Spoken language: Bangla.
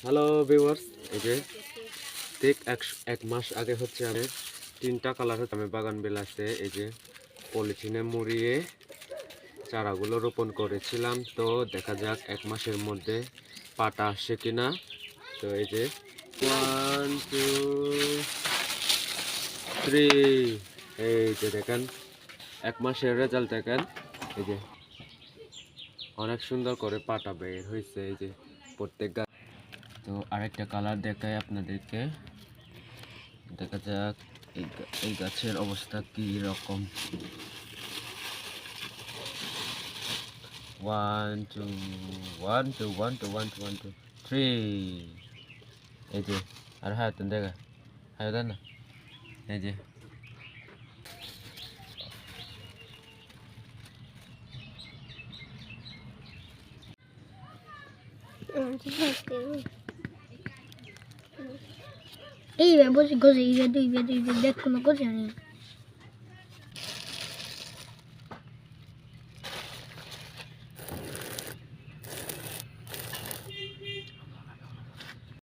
হ্যালো ভিউয়ার্স, এই যে ঠিক এক মাস আগে হচ্ছে আমি 3টা কালার হচ্ছে আমি বাগান বিলাসে এই যে পলিথিনে মুড়িয়ে চারাগুলো রোপণ করেছিলাম। তো দেখা যাক এক মাসের মধ্যে পাতা আসছে কিনা। তো এই যে 1 2 3, এই যে দেখেন এক মাসের রেজাল্ট দেখেন। এই যে অনেক সুন্দর করে পাতা বের হয়েছে এই যে প্রত্যেক গাছ। তো আরেকটা কালার দেখাই আপনাদেরকে, দেখা যাক এই গাছের অবস্থা কি রকম। 1 2 1 2 1 2 1 2 1 2 3, এই যে আর হ্যাঁ তো দেখা হ্যাঁ দেন না, এই যে Io poi così, vedo, vedo, vedo, come così.